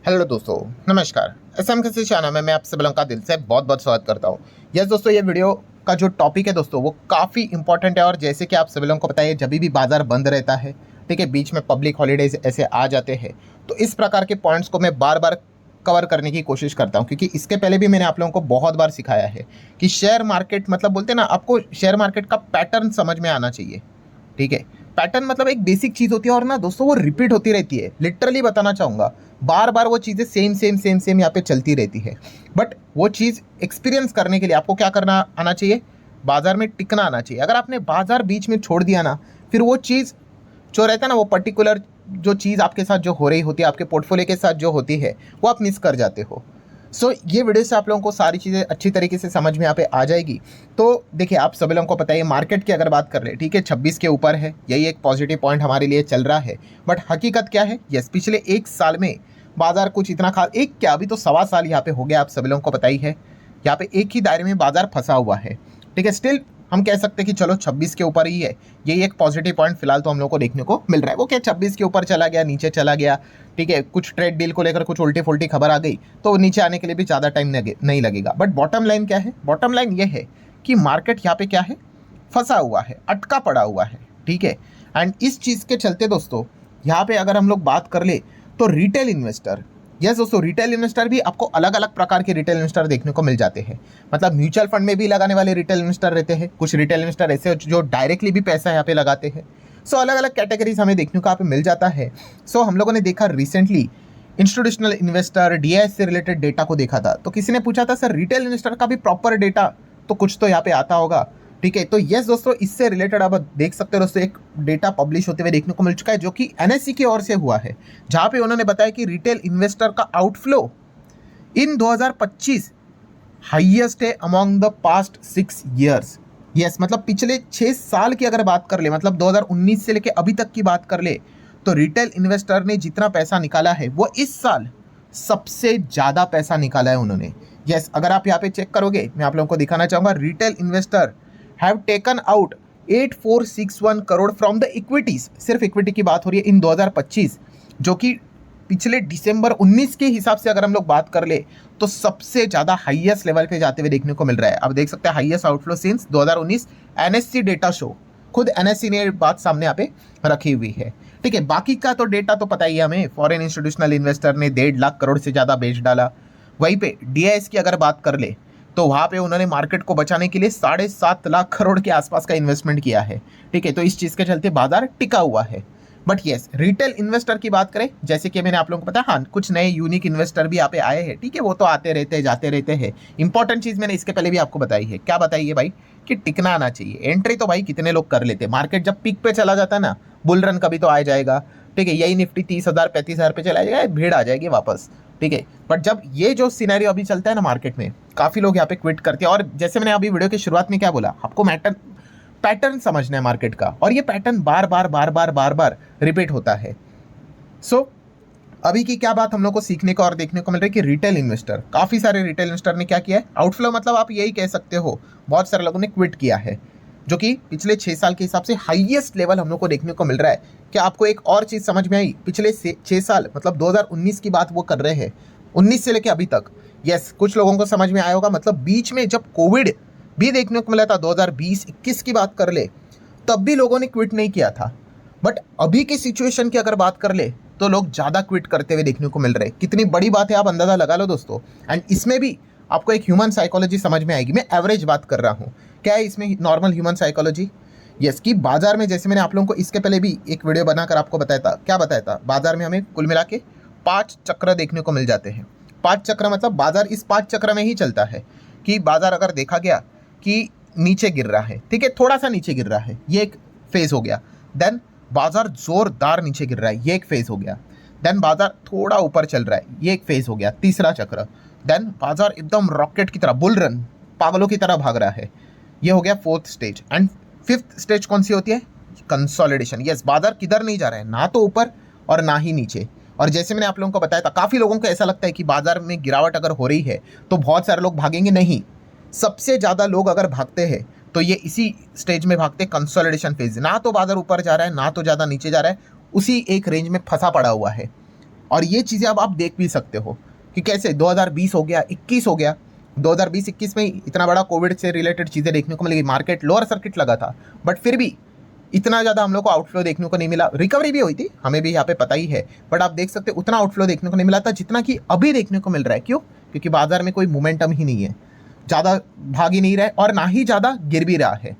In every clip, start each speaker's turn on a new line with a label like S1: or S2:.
S1: Hello दोस्तों, नमस्कार। SM किसी चैनल में मैं आप सभी लोगों का दिल से बहुत बहुत स्वागत करता हूँ। यस दोस्तों, ये वीडियो का जो टॉपिक है दोस्तों वो काफ़ी इंपॉर्टेंट है। और जैसे कि आप सभी लोगों को पता है, जब भी बाजार बंद रहता है, ठीक है, बीच में पब्लिक हॉलीडेज ऐसे आ जाते हैं, तो इस प्रकार के पॉइंट्स को मैं बार बार कवर करने की कोशिश करता हूँ, क्योंकि इसके पहले भी मैंने आप लोगों को बहुत बार सिखाया है कि शेयर मार्केट मतलब बोलते हैं ना, आपको शेयर मार्केट का पैटर्न समझ में आना चाहिए। ठीक है, पैटर्न मतलब एक बेसिक चीज होती है और ना दोस्तों वो रिपीट होती रहती है। लिटरली बताना चाहूंगा, बार बार वो चीजें सेम सेम सेम सेम यहाँ पे चलती रहती है। बट वो चीज एक्सपीरियंस करने के लिए आपको क्या करना आना चाहिए? बाजार में टिकना आना चाहिए। अगर आपने बाजार बीच में छोड़ दिया ना, फिर वो चीज जो रहता है ना, वो पर्टिकुलर जो चीज़ आपके साथ जो हो रही होती है, आपके पोर्टफोलियो के साथ जो होती है, वो आप मिस कर जाते हो। सो ये वीडियो से आप लोगों को सारी चीज़ें अच्छी तरीके से समझ में यहाँ पे आ जाएगी। तो देखिए, आप सभी लोगों को पता है मार्केट की अगर बात कर ले, ठीक है, 26 के ऊपर है, यही एक पॉजिटिव पॉइंट हमारे लिए चल रहा है। बट हकीकत क्या है? यस, पिछले एक साल में बाजार कुछ इतना खास, एक क्या अभी तो 1.25 साल यहाँ पे हो गया, आप सभी लोगों को पता ही है। यहाँ पे एक ही दायरे में बाजार फंसा हुआ है। ठीक है, स्टिल हम कह सकते हैं कि चलो 26 के ऊपर ही है। यही एक पॉजिटिव पॉइंट फिलहाल तो हम लोग को देखने को मिल रहा है। वो क्या 26 के ऊपर चला गया, नीचे चला गया, ठीक है, कुछ ट्रेड डील को लेकर कुछ उल्टी फुल्टी खबर आ गई तो नीचे आने के लिए भी ज़्यादा टाइम नहीं लगेगा। बट बॉटम लाइन क्या है? बॉटम लाइन ये है कि मार्केट यहाँ पे क्या है, फंसा हुआ है, अटका पड़ा हुआ है। ठीक है, एंड इस चीज़ के चलते दोस्तों यहाँ पे अगर हम लोग बात कर ले तो रिटेल इन्वेस्टर, यस दोस्तों, रिटेल इन्वेस्टर भी आपको अलग अलग प्रकार के रिटेल इन्वेस्टर देखने को मिल जाते हैं। मतलब म्यूचुअल फंड में भी लगाने वाले रिटेल इन्वेस्टर रहते हैं, कुछ रिटेल इन्वेस्टर ऐसे जो डायरेक्टली भी पैसा यहाँ पे लगाते हैं। सो अलग अलग कैटेगरीज हमें देखने को यहाँ पे मिल जाता है। सो हम लोगों ने देखा रिसेंटली इंस्टीट्यूशनल इन्वेस्टर डीआईएस से रिलेटेड डेटा को देखा था, तो किसी ने पूछा था सर रिटेल इन्वेस्टर का भी प्रॉपर डेटा तो कुछ तो यहाँ पे आता होगा। ठीक है, तो यस दोस्तों, इससे रिलेटेड आप देख सकते हो दोस्तों, एक डेटा पब्लिश होते हुए देखने को मिल चुका है, जो कि एनएससी की ओर से हुआ है, जहां पे उन्होंने बताया कि रिटेल इन्वेस्टर का आउटफ्लो इन 2025 हाईएस्ट है among the past 6 years. Yes, मतलब पिछले 6 साल की अगर बात कर ले, मतलब 2019 से लेके अभी तक की बात कर ले, तो रिटेल इन्वेस्टर ने जितना पैसा निकाला है वो इस साल सबसे ज़्यादा पैसा निकाला है उन्होंने। यस, अगर आप यहाँ पे चेक करोगे, मैं आप लोगों को दिखाना चाहूँगा, retail investor have taken out 8461 crore from the equities. सिर्फ इक्विटी की बात हो रही है इन 2025, जो कि पिछले दिसंबर 19 के हिसाब से अगर हम लोग बात कर ले तो सबसे ज़्यादा हाईएस्ट लेवल पे जाते हुए देखने को मिल रहा है। अब देख सकते हैं highest outflow since 2019, NSC data show, खुद एनएससी ने बात सामने यहाँ पे रखी हुई है। ठीक है, बाकी का तो डेटा तो पता ही है हमें, फॉरेन इंस्टीट्यूशनल इन्वेस्टर ने 1.5 लाख करोड़ से ज़्यादा बेच डाला। वहीं पे डीआईएस की अगर बात कर ले तो वहाँ पे उन्होंने मार्केट को बचाने के लिए 7.5 लाख करोड़ के आसपास का इन्वेस्टमेंट किया है। ठीक है, तो इस चीज़ के चलते बाजार टिका हुआ है। बट यस, रिटेल इन्वेस्टर की बात करें, जैसे कि मैंने आप लोगों को बताया, हाँ, कुछ नए यूनिक इन्वेस्टर भी यहाँ पे आए हैं। ठीक है, वो तो आते रहते हैं, जाते रहते हैं। इंपॉर्टेंट चीज़ मैंने इसके पहले भी आपको बताई है। क्या बताई है भाई? कि टिकना आना चाहिए। एंट्री तो भाई कितने लोग कर लेते हैं, मार्केट जब पीक पे चला जाता है ना, बुल रन कभी तो आ जाएगा। ठीक है, यही निफ्टी 30,000 35,000 पे चला जाएगा, भीड़ आ जाएगी वापस। ठीक है, बट जब ये जो सिनेरियो अभी चलता है ना मार्केट में, काफ़ी लोग यहाँ पे क्विट करते हैं। और जैसे मैंने अभी वीडियो की शुरुआत में क्या बोला, आपको पैटर्न समझना है मार्केट का, और ये पैटर्न बार बार बार बार बार बार रिपीट होता है। सो अभी की क्या बात हम लोग को सीखने को और देखने को मिल रही है कि रिटेल इन्वेस्टर, काफ़ी सारे रिटेल इन्वेस्टर ने क्या किया है, आउटफ्लो, मतलब आप यही कह सकते हो बहुत सारे लोगों ने क्विट किया है, जो कि पिछले 6 साल के हिसाब से हाईएस्ट लेवल हम लोग को देखने को मिल रहा है। क्या आपको एक और चीज़ समझ में आई? पिछले 6 साल मतलब 2019 की बात वो कर रहे हैं, 19 से लेके अभी तक। यस, कुछ लोगों को समझ में आया होगा, मतलब बीच में जब कोविड भी देखने को मिला था, 2020-21 की बात कर ले, तब भी लोगों ने क्विट नहीं किया था। बट अभी की सिचुएशन की अगर बात कर ले तो लोग ज़्यादा क्विट करते हुए देखने को मिल रहे हैं। कितनी बड़ी बात है, आप अंदाज़ा लगा लो दोस्तों। एंड इसमें भी आपको एक ह्यूमन साइकोलॉजी समझ में आएगी। मैं एवरेज बात कर रहा हूँ, क्या है इसमें नॉर्मल ह्यूमन साइकोलॉजी? यस, कि बाजार में, जैसे मैंने आप लोगों को इसके पहले भी एक वीडियो बनाकर आपको बताया था, क्या बताया था, बाजार में हमें कुल मिला के 5 चक्र देखने को मिल जाते हैं। 5 चक्र मतलब बाजार इस 5 चक्र में ही चलता है कि बाजार अगर देखा गया कि नीचे गिर रहा है, ठीक है, थोड़ा सा नीचे गिर रहा है, ये एक फेज हो गया। देन बाजार जोरदार नीचे गिर रहा है, ये एक फेज हो गया। देन बाजार थोड़ा ऊपर चल रहा है, ये एक फेज हो गया, तीसरा चक्र। देन बाजार एकदम रॉकेट की तरह, बुल रन, पागलों की तरह भाग रहा है, ये हो गया 4th stage. And 5th stage कौन सी होती है? कंसोलिडेशन। यस, बाजार किधर नहीं जा रहा है, ना तो ऊपर और ना ही नीचे। और जैसे मैंने आप लोगों को बताया था, काफ़ी लोगों को ऐसा लगता है कि बाजार में गिरावट अगर हो रही है तो बहुत सारे लोग भागेंगे। नहीं, सबसे ज़्यादा लोग अगर भागते हैं तो ये इसी स्टेज में भागते हैं, कंसोलिडेशन फेज। ना तो बाजार ऊपर जा रहा है, ना तो ज़्यादा नीचे जा रहा है, उसी एक रेंज में फंसा पड़ा हुआ है। और ये चीज़ें अब आप देख भी सकते हो कि कैसे 2020 हो गया, 21 हो गया, 2020-21 में इतना बड़ा कोविड से रिलेटेड चीज़ें देखने को मिलेगी, मार्केट लोअर सर्किट लगा था, बट फिर भी इतना ज़्यादा हम लोग को आउटफ्लो देखने को नहीं मिला। रिकवरी भी हुई थी, हमें भी यहाँ पे पता ही है, बट आप देख सकते उतना आउटफ्लो देखने को नहीं मिला था जितना कि अभी देखने को मिल रहा है। क्यों? क्योंकि बाजार में कोई मोमेंटम ही नहीं है, ज़्यादा भाग ही नहीं रहा है और ना ही ज़्यादा गिर भी रहा है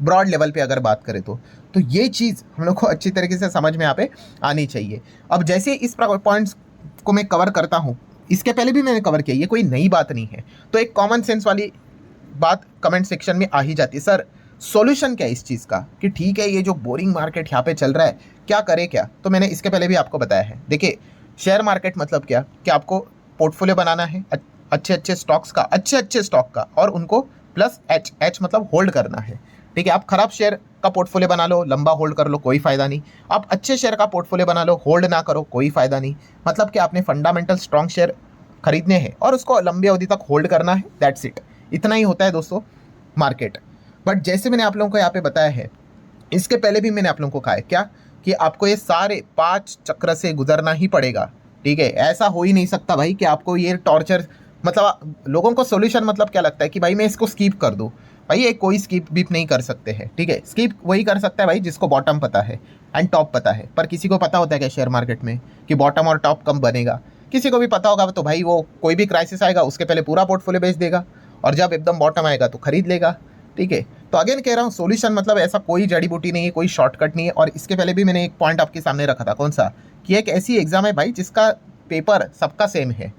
S1: ब्रॉड लेवल पे अगर बात करें तो ये चीज़ हम लोग को अच्छी तरीके से समझ में यहाँ पे आनी चाहिए। अब जैसे इस पॉइंट्स को मैं कवर करता हूँ, इसके पहले भी मैंने कवर किया, ये कोई नई बात नहीं है, तो एक कॉमन सेंस वाली बात कमेंट सेक्शन में आ ही जाती है, सर सॉल्यूशन क्या है इस चीज़ का, कि ठीक है ये जो बोरिंग मार्केट यहाँ पे चल रहा है क्या करे क्या। तो मैंने इसके पहले भी आपको बताया है, देखिए शेयर मार्केट मतलब क्या कि आपको पोर्टफोलियो बनाना है अच्छे अच्छे स्टॉक्स का, अच्छे स्टॉक का, और उनको प्लस एच मतलब होल्ड करना है। ठीक है, आप खराब शेयर का पोर्टफोलियो बना लो, लंबा होल्ड कर लो, कोई फायदा नहीं। आप अच्छे शेयर का पोर्टफोलियो बना लो, होल्ड ना करो, कोई फायदा नहीं। मतलब कि आपने फंडामेंटल स्ट्रॉन्ग शेयर खरीदने हैं और उसको लंबी अवधि तक होल्ड करना है, दैट्स इट। इतना ही होता है दोस्तों मार्केट। बट जैसे मैंने आप लोगों को यहाँ पे बताया है, इसके पहले भी मैंने आप लोगों को कहा है क्या कि आपको ये सारे 5 चक्र से गुजरना ही पड़ेगा। ठीक है, ऐसा हो ही नहीं सकता भाई कि आपको ये टॉर्चर, मतलब लोगों को सोल्यूशन मतलब क्या लगता है कि भाई मैं इसको स्कीप कर दूँ। भाई ये कोई स्कीप बीप नहीं कर सकते हैं। ठीक है, स्कीप वही कर सकता है भाई जिसको बॉटम पता है एंड टॉप पता है। पर किसी को पता होता है क्या शेयर मार्केट में कि बॉटम और टॉप कब बनेगा? किसी को भी पता होगा तो भाई वो कोई भी क्राइसिस आएगा उसके पहले पूरा पोर्टफोलियो बेच देगा और जब एकदम बॉटम आएगा तो खरीद लेगा। ठीक है, तो अगेन कह रहा हूँ सोल्यूशन मतलब ऐसा कोई जड़ी बूटी नहीं है, कोई शॉर्टकट नहीं है। और इसके पहले भी मैंने एक पॉइंट आपके सामने रखा था, कौन सा, कि एक ऐसी एग्जाम है भाई जिसका पेपर सबका सेम है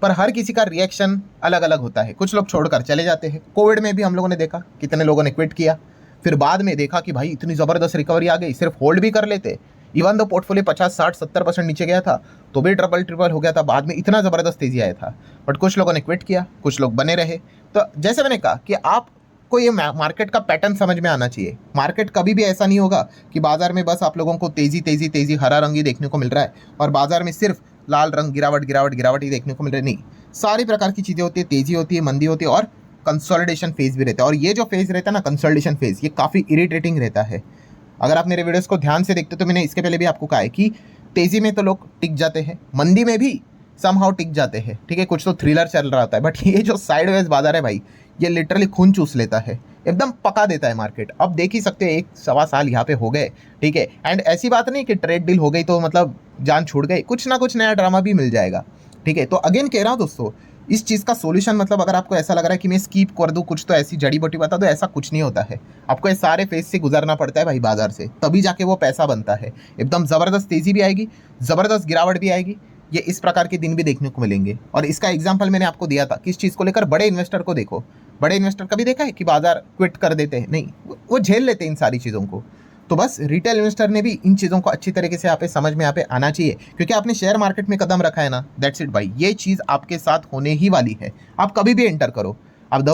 S1: पर हर किसी का रिएक्शन अलग अलग होता है। कुछ लोग छोड़कर चले जाते हैं। कोविड में भी हम लोगों ने देखा कितने लोगों ने क्विट किया, फिर बाद में देखा कि भाई इतनी ज़बरदस्त रिकवरी आ गई, सिर्फ होल्ड भी कर लेते, इवन दो पोर्टफोलियो 50-60-70% नीचे गया था तो भी ट्रिपल हो गया था, बाद में इतना ज़बरदस्त तेजी आया था। बट कुछ लोगों ने क्विट किया, कुछ लोग बने रहे। तो जैसे मैंने कहा कि आपको ये मार्केट का पैटर्न समझ में आना चाहिए। मार्केट कभी भी ऐसा नहीं होगा कि बाजार में बस आप लोगों को तेजी हरा रंग ही देखने को मिल रहा है और बाजार में सिर्फ लाल रंग गिरावट ही देखने को मिल रही है। नहीं, सारी प्रकार की चीज़ें होती है, तेजी होती है, मंदी होती है और कंसोलिडेशन फेज भी रहता है। और ये जो फेज रहता है ना, कंसोलिडेशन फेज, ये काफ़ी इरिटेटिंग रहता है। अगर आप मेरे वीडियोस को ध्यान से देखते हो तो मैंने इसके पहले भी आपको कहा है कि तेजी में तो लोग टिक जाते हैं, मंदी में भी समहाउ टिक जाते हैं। ठीक है, कुछ तो थ्रिलर चल रहा होता है, बट ये जो साइडवेज बाजार है भाई, ये लिटरली खून चूस लेता है, एकदम पका देता है मार्केट। अब देख ही सकते हैं 1-1.25 साल यहाँ पे हो गए। ठीक है, एंड ऐसी बात नहीं कि ट्रेड डील हो गई तो मतलब जान छूट गई, कुछ ना कुछ नया ड्रामा भी मिल जाएगा। ठीक है, तो अगेन कह रहा हूँ दोस्तों, इस चीज़ का सोल्यूशन मतलब अगर आपको ऐसा लग रहा है कि मैं स्कीप कर दूँ, कुछ तो ऐसी जड़ी बूटी बता दो, ऐसा कुछ नहीं होता है। आपको ये सारे फेज से गुजरना पड़ता है भाई बाजार से, तभी जाके वो पैसा बनता है। एकदम ज़बरदस्त तेज़ी भी आएगी, ज़बरदस्त गिरावट भी आएगी, ये इस प्रकार के दिन भी देखने को मिलेंगे। और इसका एग्जाम्पल मैंने आपको दिया था किस चीज़ को लेकर, बड़े इन्वेस्टर को देखो। बड़े इन्वेस्टर कभी देखा है कि बाजार क्विट कर देते हैं? नहीं, वो झेल लेते हैं इन सारी चीज़ों को। तो बस रिटेल इन्वेस्टर ने भी इन चीज़ों को अच्छी तरीके से यहाँ पे समझ में यहाँ पे आना चाहिए, क्योंकि आपने शेयर मार्केट में कदम रखा है ना, दैट्स इट भाई, ये चीज़ आपके साथ होने ही वाली है। आप कभी भी एंटर करो। अब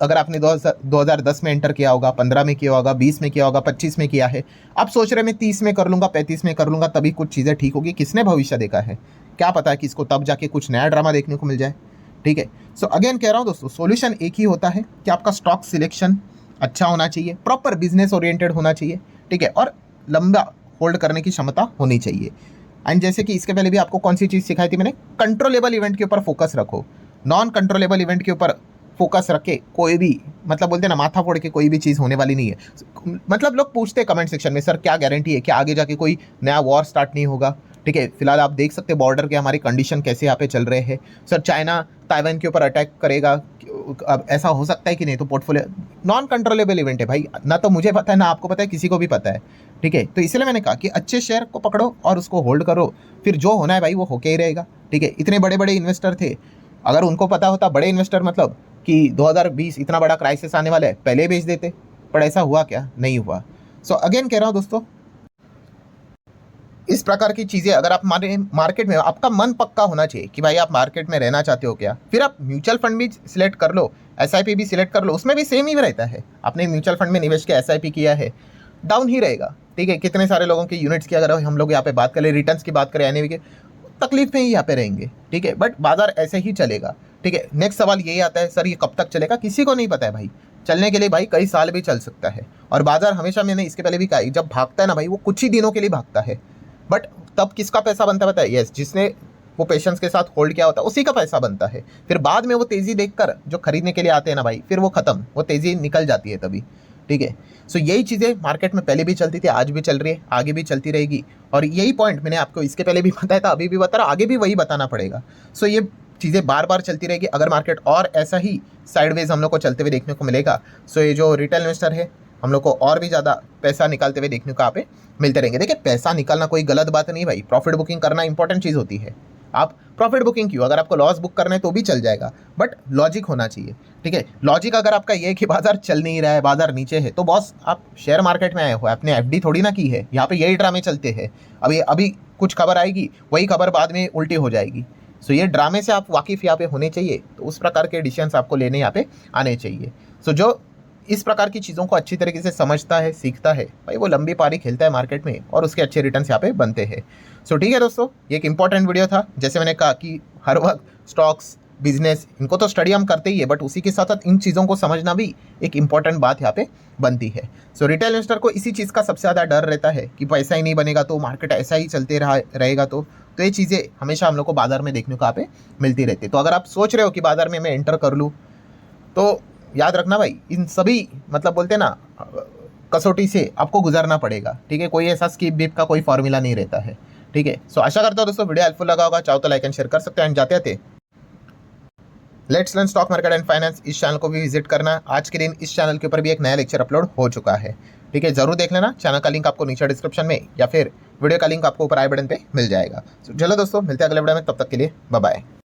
S1: अगर आपने 2010 में एंटर किया होगा, 15 में किया होगा, 20 में किया होगा, 25 में किया है, आप सोच रहे मैं 30 में कर लूँगा, 35 में कर लूँगा, तभी कुछ चीज़ें ठीक होगी। किसने भविष्य देखा है? क्या पता है कि इसको तब जाके कुछ नया ड्रामा देखने को मिल जाए। ठीक है, सो अगेन कह रहा हूँ दोस्तों, सॉल्यूशन एक ही होता है कि आपका स्टॉक सिलेक्शन अच्छा होना चाहिए, प्रॉपर बिजनेस ओरिएंटेड होना चाहिए। ठीक है, और लंबा होल्ड करने की क्षमता होनी चाहिए। एंड जैसे कि इसके पहले भी आपको कौन सी चीज़ सिखाई थी मैंने, कंट्रोलेबल इवेंट के ऊपर फोकस रखो। नॉन कंट्रोलेबल इवेंट के ऊपर फोकस रख के कोई भी, मतलब बोलते हैं ना, माथा फोड़ के कोई भी चीज़ होने वाली नहीं है। मतलब लोग पूछते हैं कमेंट सेक्शन में, सर क्या गारंटी है कि आगे जाके कोई नया वॉर स्टार्ट नहीं होगा? ठीक है, फिलहाल आप देख सकते हैं बॉर्डर के हमारी कंडीशन कैसे यहाँ पे चल रहे हैं। सर चाइना ताइवान के ऊपर अटैक करेगा, अब ऐसा हो सकता है कि नहीं? तो पोर्टफोलियो नॉन कंट्रोलेबल इवेंट है भाई, ना तो मुझे पता है ना आपको पता है, किसी को भी पता है। ठीक है, तो इसलिए मैंने कहा कि अच्छे शेयर को पकड़ो और उसको होल्ड करो, फिर जो होना है भाई वो होके ही रहेगा। ठीक है, इतने बड़े बड़े इन्वेस्टर थे, अगर उनको पता होता, बड़े इन्वेस्टर मतलब कि 2020 इतना बड़ा क्राइसिस आने वाला है, पहले बेच देते। पर ऐसा हुआ क्या? नहीं हुआ। सो अगेन कह रहा हूँ दोस्तों, इस प्रकार की चीज़ें अगर आप मार्केट में, आपका मन पक्का होना चाहिए कि भाई आप मार्केट में रहना चाहते हो क्या, फिर आप म्यूचुअल फंड भी सिलेक्ट कर लो, SIP भी सिलेक्ट कर लो, उसमें भी सेम ही रहता है। आपने म्यूचुअल फंड में निवेश किया, SIP किया है, डाउन ही रहेगा। ठीक है, कितने सारे लोगों के यूनिट्स की अगर हम लोग यहाँ पे बात करें, रिटर्न्स की बात करें, एनएवी के, तकलीफ में ही यहाँ पे रहेंगे। ठीक है, बट बाजार ऐसे ही चलेगा। ठीक है, नेक्स्ट सवाल यही आता है, सर ये कब तक चलेगा? किसी को नहीं पता है भाई। चलने के लिए भाई कई साल भी चल सकता है। और बाजार हमेशा, मैंने इसके पहले भी कहा, जब भागता है ना भाई, वो कुछ ही दिनों के लिए भागता है, बट तब किसका पैसा बनता है पता है? यस, जिसने वो पेशेंस के साथ होल्ड किया होता है उसी का पैसा बनता है। फिर बाद में वो तेज़ी देखकर जो खरीदने के लिए आते हैं ना भाई, फिर वो खत्म, वो तेज़ी निकल जाती है तभी। ठीक है, सो यही चीज़ें मार्केट में पहले भी चलती थी, आज भी चल रही है, आगे भी चलती रहेगी। और यही पॉइंट मैंने आपको इसके पहले भी बताया था, अभी भी बता रहा, आगे भी वही बताना पड़ेगा। सो ये चीज़ें बार बार चलती रहेगी। अगर मार्केट और ऐसा ही साइडवेज हम लोग को चलते हुए देखने को मिलेगा, सो ये जो रिटेल इन्वेस्टर है हम लोग को और भी ज़्यादा पैसा निकालते हुए देखने को यहाँ पे मिलते रहेंगे। देखिए, पैसा निकालना कोई गलत बात नहीं भाई, प्रॉफिट बुकिंग करना इंपॉर्टेंट चीज़ होती है। आप प्रॉफिट बुकिंग क्यों, अगर आपको लॉस बुक करना है तो भी चल जाएगा, बट लॉजिक होना चाहिए। ठीक है, लॉजिक अगर आपका ये है कि बाजार चल नहीं रहा है, बाजार नीचे है, तो बॉस आप शेयर मार्केट में आए हो, आपने एफडी थोड़ी ना की है। यहाँ पे यही ड्रामे चलते हैं। अभी कुछ खबर आएगी, वही खबर बाद में उल्टी हो जाएगी। सो ये ड्रामे से आप वाकिफ़ यहाँ पे होने चाहिए, तो उस प्रकार के डिसीजंस आपको लेने यहाँ पे आने चाहिए। सो जो इस प्रकार की चीज़ों को अच्छी तरीके से समझता है, सीखता है भाई, वो लंबी पारी खेलता है मार्केट में और उसके अच्छे रिटर्न्स यहाँ पे बनते हैं। सो ठीक है दोस्तों, ये एक इंपॉर्टेंट वीडियो था। जैसे मैंने कहा कि हर वक्त स्टॉक्स, बिजनेस, इनको तो स्टडी हम करते ही है, बट उसी के साथ साथ इन चीज़ों को समझना भी एक इंपॉर्टेंट बात यहाँ पे बनती है। सो रिटेल इन्वेस्टर को इसी चीज़ का सबसे ज़्यादा डर रहता है कि पैसा ही नहीं बनेगा तो मार्केट ऐसा ही चलते रहेगा। तो ये चीज़ें हमेशा हम लोग को बाजार में देखने को यहाँ पे मिलती रहती है। तो अगर आप सोच रहे हो कि बाजार में मैं एंटर कर लूँ, तो याद रखना भाई, इन सभी मतलब बोलते हैं ना, कसौटी से आपको गुजरना पड़ेगा। ठीक है, कोई ऐसा स्किप बिप का कोई फॉर्मूला नहीं रहता है। ठीक है, सो आशा करता हूँ दोस्तों वीडियो हेल्पफुल लगा होगा। चाहो तो लाइक एंड शेयर कर सकते हैं। एंड जाते थे let's learn stock market and finance, इस चैनल को भी विजिट करना। आज के दिन इस चैनल के ऊपर भी एक नया लेक्चर अपलोड हो चुका है। ठीक है, जरूर देख लेना। चैनल का लिंक आपको नीचे डिस्क्रिप्शन में या फिर वीडियो का लिंक आपको ऊपर आई बटन पे मिल जाएगा। चलो दोस्तों, मिलते हैं अगले वीडियो में, तब तक के लिए बाय बाय।